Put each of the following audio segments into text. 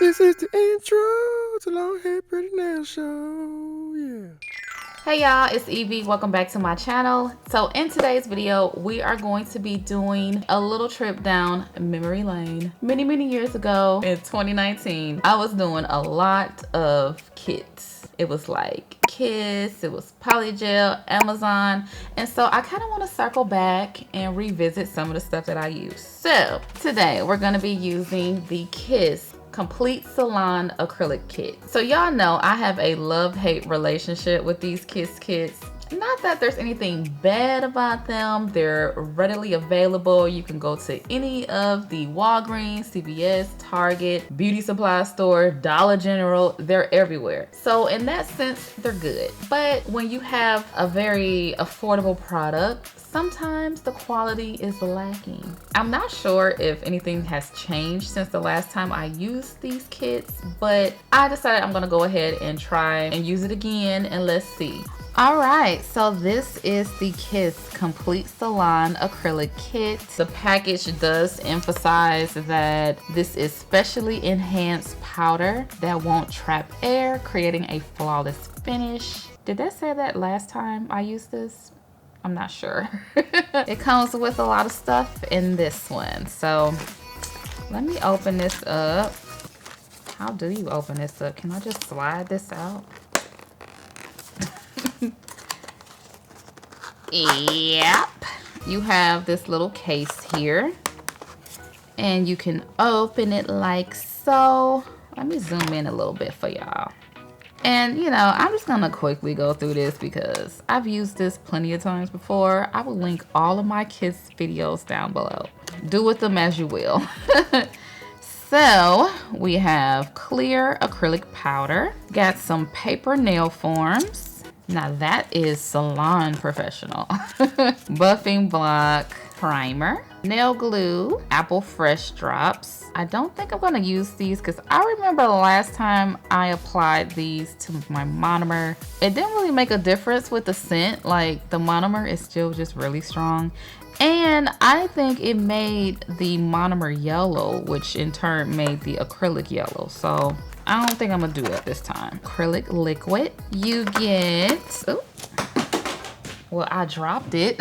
This is the intro to Long Hair Pretty Nail Show. Yeah. Hey y'all, it's Evie. Welcome back to my channel. So in today's video, we are going to be doing a little trip down memory lane. Many years ago in 2019, I was doing a lot of kits. It was like Kiss, it was Polygel, Amazon. And so I kind of want to circle back and revisit some of the stuff that I use. So today we're going to be using the Kiss Complete Salon Acrylic Kit. So y'all know I have a love-hate relationship with these Kiss kits. Not that there's anything bad about them. They're readily available. You can go to any of the Walgreens, CVS, Target, beauty supply store, Dollar General. They're everywhere. So in that sense, they're good. But when you have a very affordable product, sometimes the quality is lacking. I'm not sure if anything has changed since the last time I used these kits, but I decided I'm gonna go ahead and try and use it again, and let's see. All right, so this is the Kiss Complete Salon Acrylic Kit. The package does emphasize that this is specially enhanced powder that won't trap air, creating a flawless finish. Did that say that last time I used this? I'm not sure. It comes with a lot of stuff in this one. So let me open this up. How do you open this up? Can I just slide this out? Yep. You have this little case here. And you can open it like so. Let me zoom in a little bit for y'all. And you know, I'm just gonna quickly go through this because I've used this plenty of times before. I will link all of my Kiss videos down below. Do with them as you will. So we have clear acrylic powder, got some paper nail forms. Now that is Salon Professional. Buffing block, primer, nail glue, apple fresh drops. I don't think I'm gonna use these because I remember the last time I applied these to my monomer, it didn't really make a difference with the scent. Like the monomer is still just really strong. And I think it made the monomer yellow, which in turn made the acrylic yellow. So I don't think I'm gonna do that this time. Acrylic liquid. You get, oh, well, I dropped it.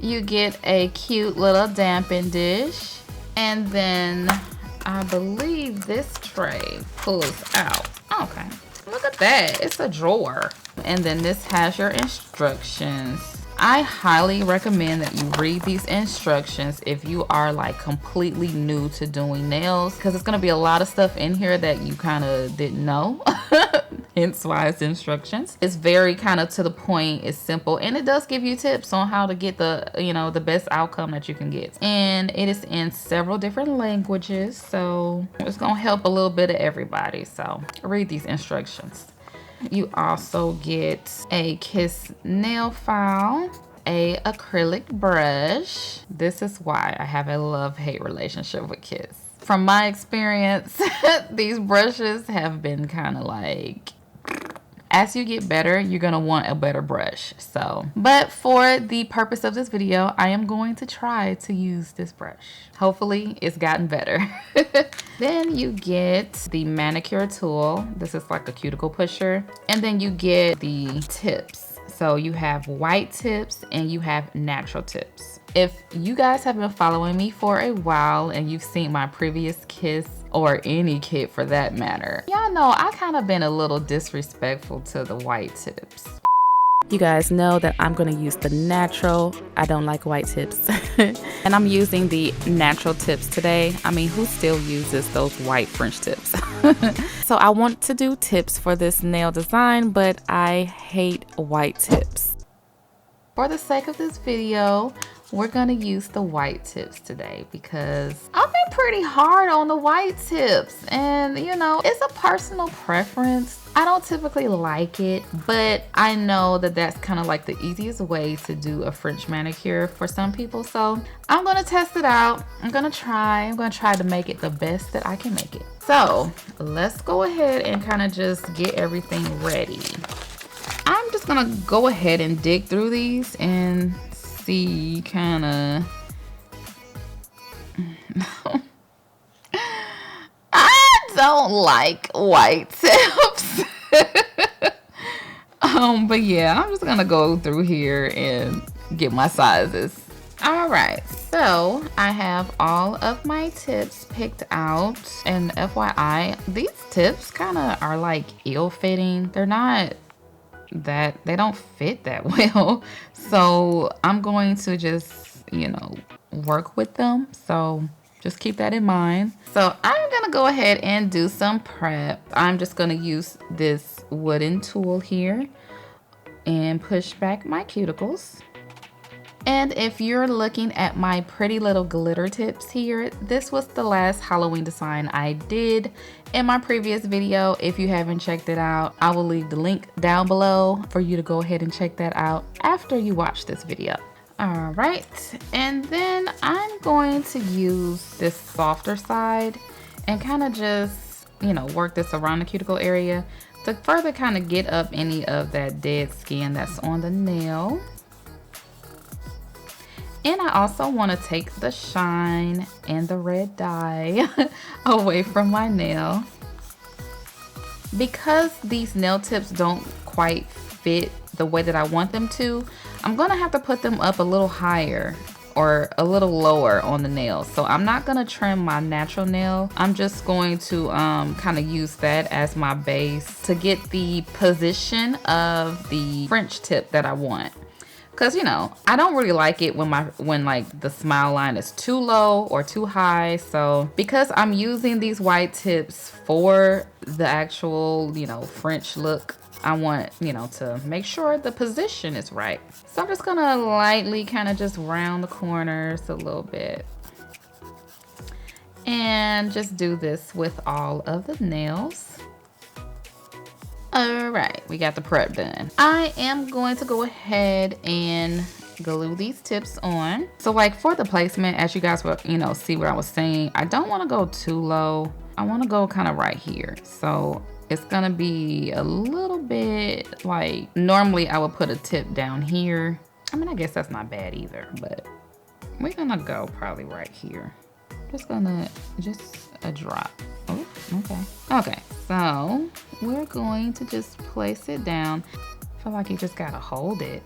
You get a cute little damping dish. And then I believe this tray pulls out. Okay, look at that, it's a drawer. And then this has your instructions. I highly recommend that you read these instructions if you are like completely new to doing nails, because it's going to be a lot of stuff in here that you kind of didn't know. Hence why it's instructions. It's very kind of to the point, it's simple, and it does give you tips on how to get the, you know, the best outcome that you can get. And it is in several different languages, so it's going to help a little bit of everybody. So read these instructions. You also get a Kiss nail file, a acrylic brush. This is why I have a love-hate relationship with Kiss. From my experience, these brushes have been kind of like, as you get better, you're gonna want a better brush. So, but for the purpose of this video, I am going to try to use this brush. Hopefully it's gotten better. Then you get the manicure tool. This is like a cuticle pusher. And then you get the tips. So you have white tips and you have natural tips. If you guys have been following me for a while and you've seen my previous Kiss or any kit for that matter, y'all know I kind of been a little disrespectful to the white tips. You guys know that I'm going to use the natural. I don't like white tips. And I'm using the natural tips today. I mean, who still uses those white French tips? So I want to do tips for this nail design, but I hate white tips. For the sake of this video, we're gonna use the white tips today because I've been pretty hard on the white tips, and you know, it's a personal preference. I don't typically like it, but I know that that's kind of like the easiest way to do a French manicure for some people. So I'm gonna test it out. I'm gonna try to make it the best that I can make it. So let's go ahead and kind of just get everything ready. I'm just gonna go ahead and dig through these and see kind of don't like white tips. But yeah, I'm just gonna go through here and get my sizes. All right, so I have all of my tips picked out, and FYI, these tips kind of are like ill-fitting. They're not that, they don't fit that well. So I'm going to just, work with them. So just keep that in mind. So I'm gonna go ahead and do some prep. I'm just gonna use this wooden tool here and push back my cuticles. And if you're looking at my pretty little glitter tips here, this was the last Halloween design I did in my previous video. If you haven't checked it out, I will leave the link down below for you to go ahead and check that out after you watch this video. All right, and then I'm going to use this softer side and kind of just, work this around the cuticle area to further kind of get up any of that dead skin that's on the nail. And I also want to take the shine and the red dye away from my nail. Because these nail tips don't quite fit the way that I want them to, I'm going to have to put them up a little higher or a little lower on the nail. So I'm not going to trim my natural nail. I'm just going to kind of use that as my base to get the position of the French tip that I want. Cause I don't really like it when like the smile line is too low or too high. So because I'm using these white tips for the actual, French look, I want, to make sure the position is right. So I'm just gonna lightly kind of just round the corners a little bit. And just do this with all of the nails. All right, we got the prep done. I am going to go ahead and glue these tips on. So like for the placement, as you guys will, see what I was saying, I don't want to go too low. I want to go kind of right here. So it's gonna be a little bit like, normally I would put a tip down here. I mean, I guess that's not bad either, but we're gonna go probably right here. Just a drop. Oh, okay. Okay, so we're going to just place it down. I feel like you just gotta hold it.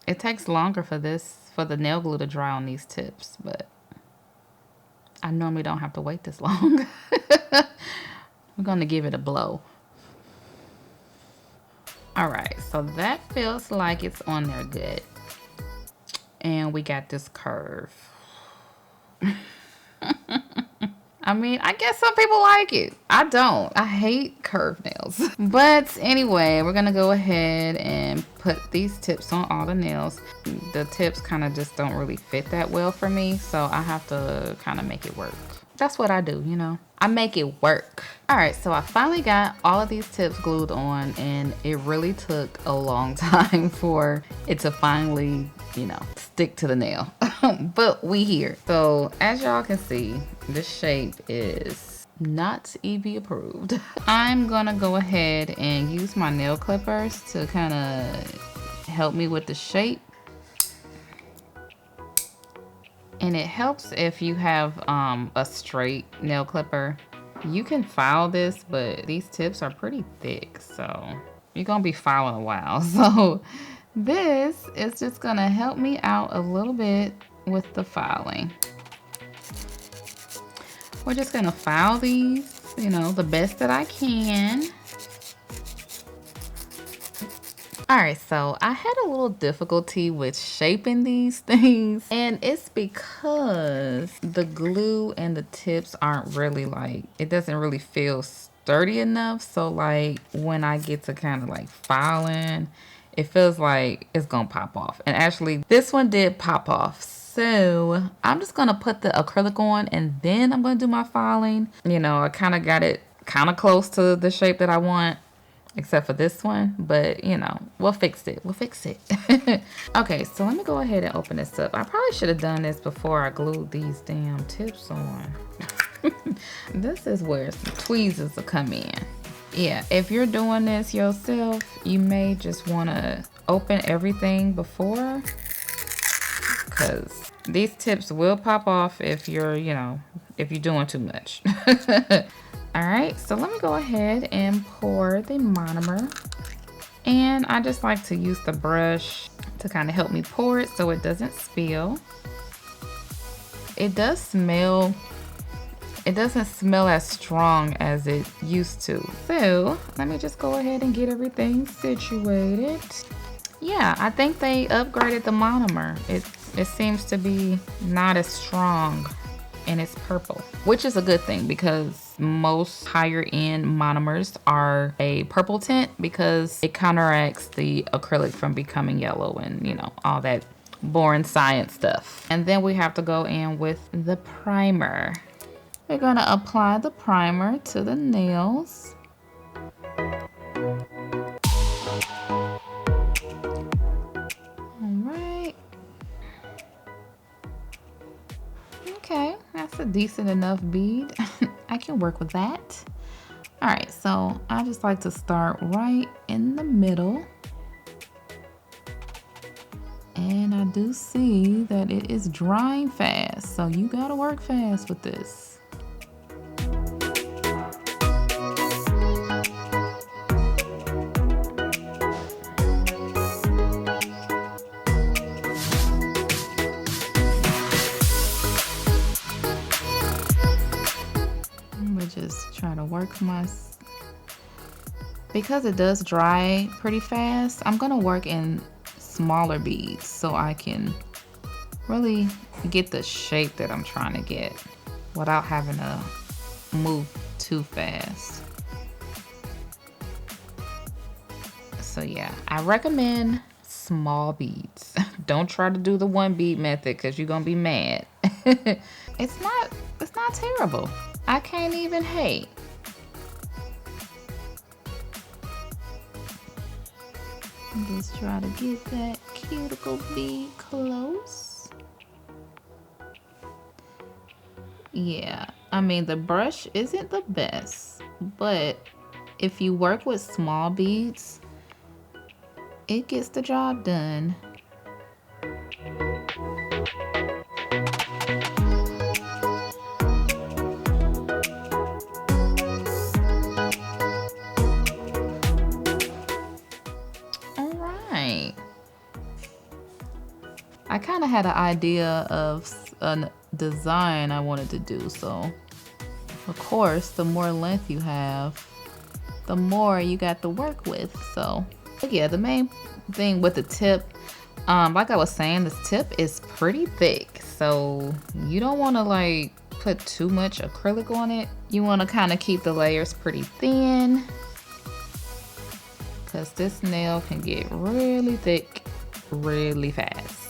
It takes longer for the nail glue to dry on these tips, but I normally don't have to wait this long. We're gonna give it a blow. All right, so that feels like it's on there good. And we got this curve. I mean, I guess some people like it. I don't. I hate curved nails. But anyway, we're gonna go ahead and put these tips on all the nails. The tips kind of just don't really fit that well for me, so I have to kind of make it work. That's what I do, I make it work. All right, so I finally got all of these tips glued on, and it really took a long time for it to finally, stick to the nail. But we here. So as y'all can see, this shape is not EV approved. I'm gonna go ahead and use my nail clippers to kind of help me with the shape. And it helps if you have a straight nail clipper. You can file this, but these tips are pretty thick, so you're gonna be filing a while. So this is just gonna help me out a little bit with the filing. We're just gonna file these, the best that I can. All right, so I had a little difficulty with shaping these things, and it's because the glue and the tips aren't really it doesn't really feel sturdy enough. So like when I get to kind of like filing, it feels like it's gonna pop off. And actually this one did pop off. So I'm just gonna put the acrylic on and then I'm gonna do my filing. I kind of got it kind of close to the shape that I want. Except for this one, but we'll fix it. We'll fix it. Okay, so let me go ahead and open this up. I probably should have done this before I glued these damn tips on. This is where some tweezers will come in. Yeah, if you're doing this yourself, you may just want to open everything before, because these tips will pop off if you're, if you're doing too much. All right, so let me go ahead and pour the monomer. And I just like to use the brush to kind of help me pour it so it doesn't spill. It does smell, it doesn't smell as strong as it used to. So let me just go ahead and get everything situated. Yeah, I think they upgraded the monomer. It seems to be not as strong and it's purple, which is a good thing because most higher end monomers are a purple tint because it counteracts the acrylic from becoming yellow and, you know, all that boring science stuff. And then we have to go in with the primer. We're gonna apply the primer to the nails. Okay, that's a decent enough bead. I can work with that. All right, so I just like to start right in the middle. And I do see that it is drying fast, so you gotta work fast with this. Just try to work because it does dry pretty fast. I'm gonna work in smaller beads so I can really get the shape that I'm trying to get without having to move too fast. So yeah, I recommend small beads. Don't try to do the one bead method because you're gonna be mad. It's not terrible. I can't even hate. Just try to get that cuticle bead close. Yeah, I mean the brush isn't the best, but if you work with small beads, it gets the job done. I kind of had an idea of a design I wanted to do, so of course the more length you have, the more you got to work with. So but yeah, the main thing with the tip, like I was saying, this tip is pretty thick, so you don't want to like put too much acrylic on it. You want to kind of keep the layers pretty thin because this nail can get really thick really fast.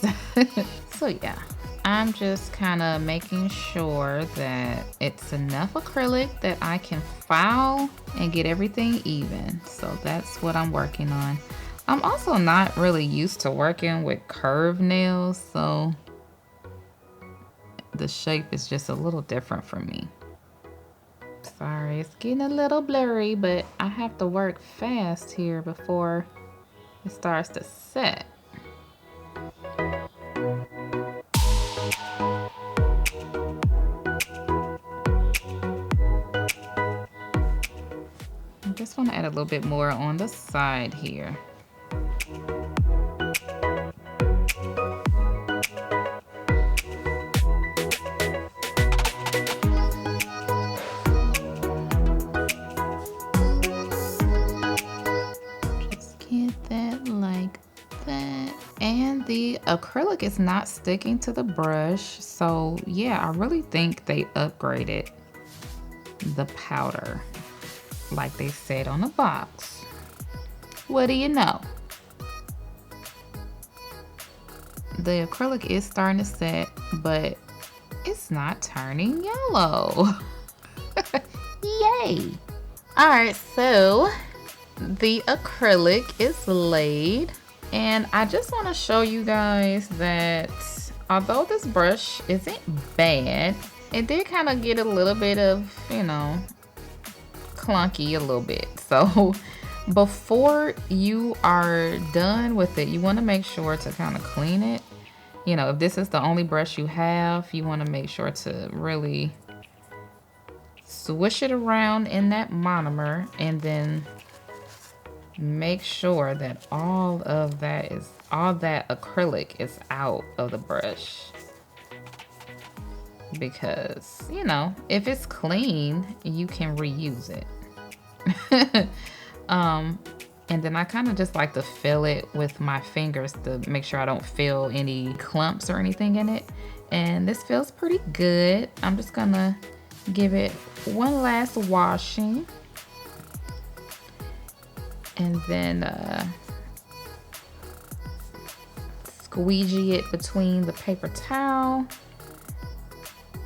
So yeah, I'm just kind of making sure that it's enough acrylic that I can file and get everything even. So that's what I'm working on. I'm also not really used to working with curved nails, so the shape is just a little different for me. Sorry, it's getting a little blurry, but I have to work fast here before it starts to set. I just want to add a little bit more on the side here. Just get that like that. And the acrylic is not sticking to the brush, so yeah, I really think they upgraded the powder like they said on the box. What do you know? The acrylic is starting to set, but it's not turning yellow. Yay! All right, so the acrylic is laid, and I just want to show you guys that although this brush isn't bad, it did kind of get a little bit of, you know, clunky a little bit. So before you are done with it, you want to make sure to kind of clean it. You know, if this is the only brush you have, you want to make sure to really swish it around in that monomer and then make sure that all that acrylic is out of the brush. Because, you know, if it's clean, you can reuse it. And then I kind of just like to fill it with my fingers to make sure I don't feel any clumps or anything in it. And this feels pretty good. I'm just gonna give it one last washing. And then squeegee it between the paper towel.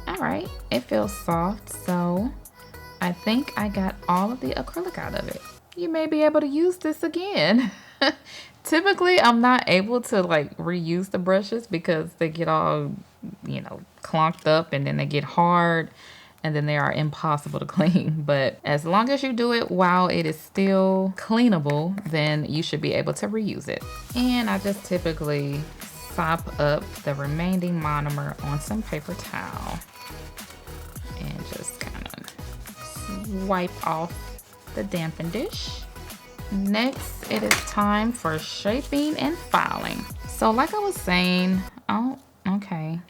All right, it feels soft, so I think I got all of the acrylic out of it. You may be able to use this again. Typically, I'm not able to like reuse the brushes because they get all, you know, clonked up and then they get hard and then they are impossible to clean. But as long as you do it while it is still cleanable, then you should be able to reuse it. And I just typically sop up the remaining monomer on some paper towel and just kind of wipe off the dampened dish. Next, it is time for shaping and filing. So like I was saying, oh, okay.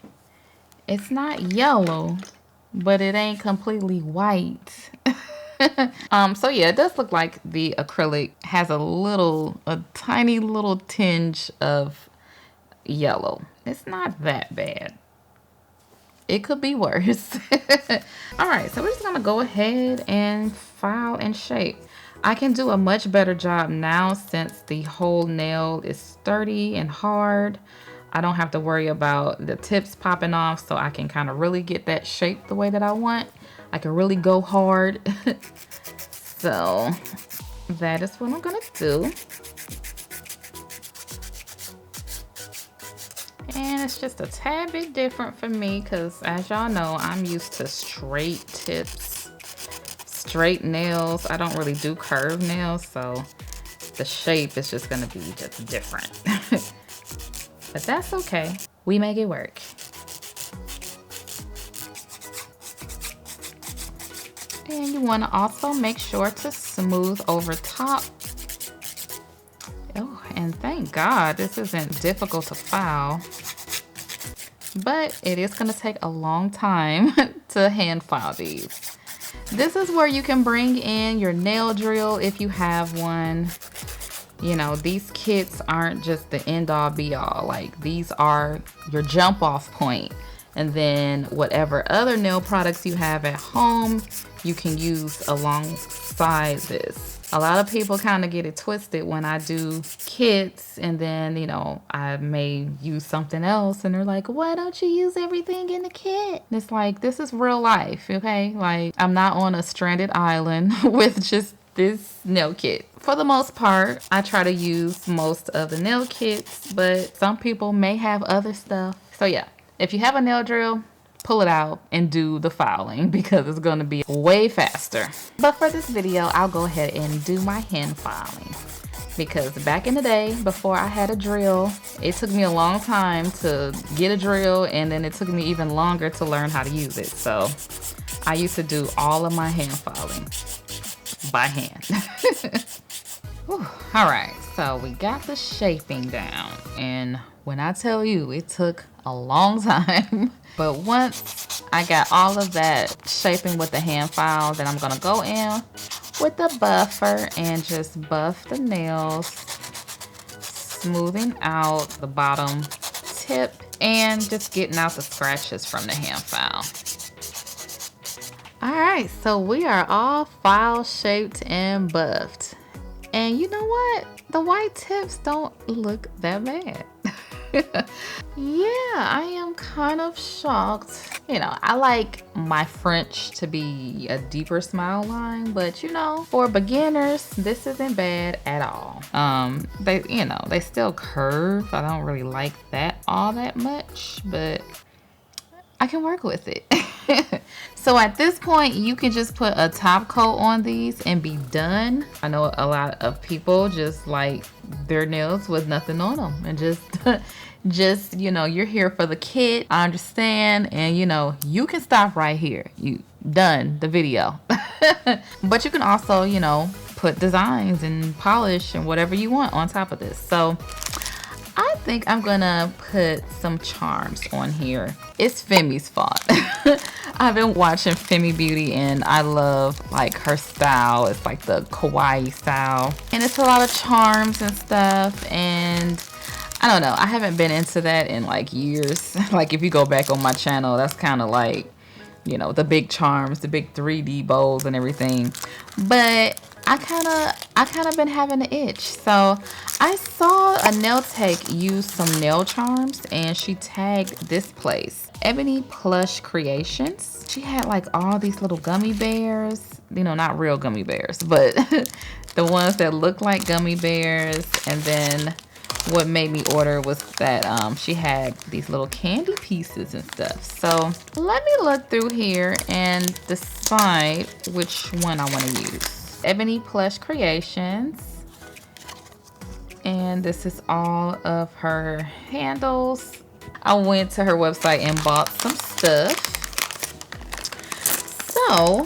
It's not yellow, but it ain't completely white. So yeah, it does look like the acrylic has a tiny little tinge of yellow. It's not that bad. It could be worse. All right, so we're just gonna go ahead and file and shape. I can do a much better job now since the whole nail is sturdy and hard. I don't have to worry about the tips popping off, so I can kind of really get that shape the way that I want. I can really go hard. So that is what I'm gonna do. And it's just a tad bit different for me because, as y'all know, I'm used to straight tips, straight nails. I don't really do curved nails, so the shape is just gonna be just different. But that's okay. We make it work. And you want to also make sure to smooth over top. Oh, and thank God this isn't difficult to file. But it is going to take a long time to hand file these. This is where you can bring in your nail drill if you have one. You know, these kits aren't just the end all be all. Like, these are your jump off point. And then whatever other nail products you have at home, you can use alongside this. A lot of people kind of get it twisted when I do kits and then, you know, I may use something else and they're like, why don't you use everything in the kit? And it's like, this is real life, okay? Like, I'm not on a stranded island with just this nail kit. For the most part, I try to use most of the nail kits, but some people may have other stuff. So yeah, if you have a nail drill, pull it out and do the filing because it's going to be way faster. But for this video, I'll go ahead and do my hand filing because back in the day, before I had a drill, it took me a long time to get a drill and then it took me even longer to learn how to use it. So I used to do all of my hand filing by hand. All right, so we got the shaping down, and when I tell you it took a long time, but once I got all of that shaping with the hand file, then I'm gonna go in with the buffer and just buff the nails, smoothing out the bottom tip and just getting out the scratches from the hand file. All right, so we are all file shaped and buffed. And you know what? The white tips don't look that bad. Yeah, I am kind of shocked. You know, I like my French to be a deeper smile line, but you know, for beginners, this isn't bad at all. They still curve. I don't really like that all that much, but I can work with it. So at this point, you can just put a top coat on these and be done. I know a lot of people just like their nails with nothing on them and just, you know, you're here for the kit. I understand. And you know, you can stop right here. done the video. But you can also, you know, put designs and polish and whatever you want on top of this. So I think I'm gonna put some charms on here. It's Femi's fault. I've been watching Femi Beauty and I love like her style. It's like the kawaii style. And it's a lot of charms and stuff. And I don't know, I haven't been into that in like years. Like if you go back on my channel, that's kind of like, you know, the big charms, the big 3D bowls and everything. But I kind of been having an itch. So I saw a nail tech use some nail charms and she tagged this place, Ebony Plush Creations. She had like all these little gummy bears, you know, not real gummy bears, but the ones that look like gummy bears. And then what made me order was that she had these little candy pieces and stuff. So let me look through here and decide which one I want to use. Ebony Plush Creations. And this is all of her handles. I went to her website and bought some stuff. So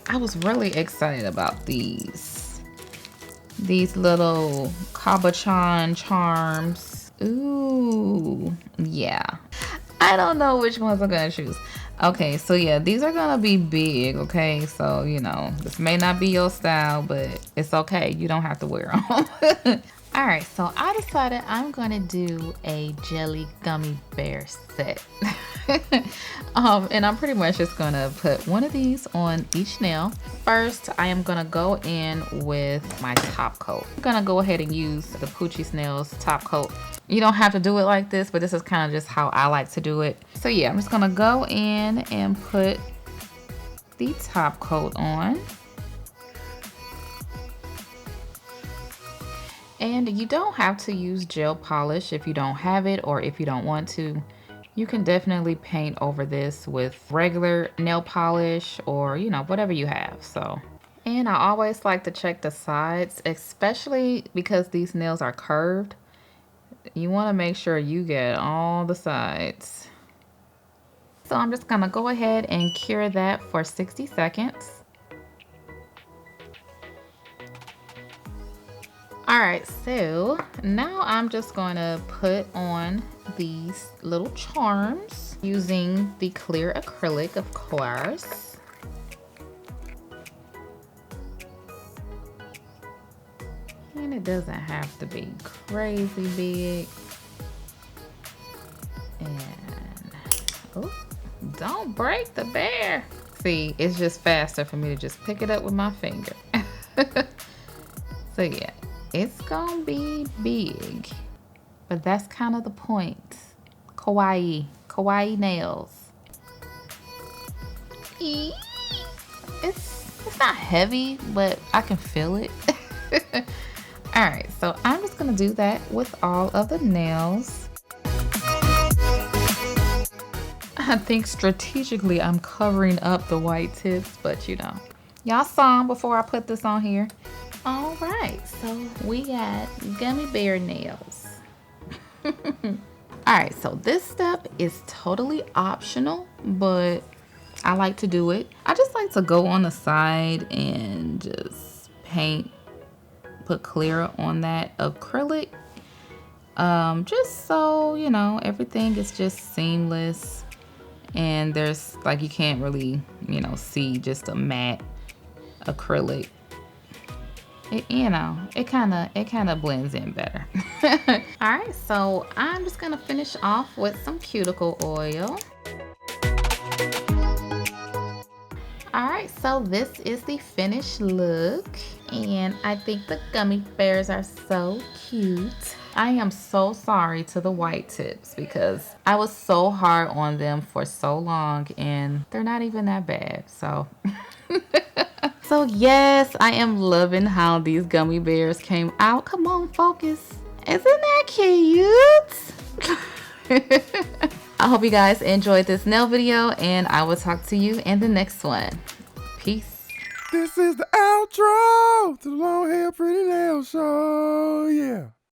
I was really excited about these little cabochon charms. Ooh, yeah. I don't know which ones I'm gonna choose. Okay, so yeah, these are gonna be big, okay? So, you know, this may not be your style, but it's okay. You don't have to wear them. All right, so I decided I'm gonna do a jelly gummy bear set. And I'm pretty much just gonna put one of these on each nail. First, I am gonna go in with my top coat. I'm gonna go ahead and use the Poochie Snails top coat. You don't have to do it like this, but this is kind of just how I like to do it. So yeah, I'm just gonna go in and put the top coat on. And you don't have to use gel polish if you don't have it or if you don't want to. You can definitely paint over this with regular nail polish or, you know, whatever you have. So, and I always like to check the sides, especially because these nails are curved. You want to make sure you get all the sides. So I'm just gonna go ahead and cure that for 60 seconds. All right, so now I'm just going to put on these little charms using the clear acrylic, of course. And it doesn't have to be crazy big. And, oh, don't break the bear. See, it's just faster for me to just pick it up with my finger. So yeah. It's gonna be big, but that's kind of the point. Kawaii nails. It's not heavy, but I can feel it. All right, so I'm just gonna do that with all of the nails. I think strategically I'm covering up the white tips, but you know, y'all saw them before I put this on here. All right, so we got gummy bear nails. All right, so this step is totally optional, but I like to do it. I just like to go on the side and just paint, put clear on that acrylic. Just so, you know, everything is just seamless and there's like, you can't really, you know, see just a matte acrylic. You know, it kind of blends in better. All right, so I'm just gonna finish off with some cuticle oil. All right, so this is the finished look, and I think the gummy bears are so cute. I am so sorry to the white tips because I was so hard on them for so long, and they're not even that bad, so. So yes, I am loving how these gummy bears came out. Come on, focus. Isn't that cute? I hope you guys enjoyed this nail video, and I will talk to you in the next one. Peace. This is the outro to the Long Hair Pretty Nail Show. Yeah.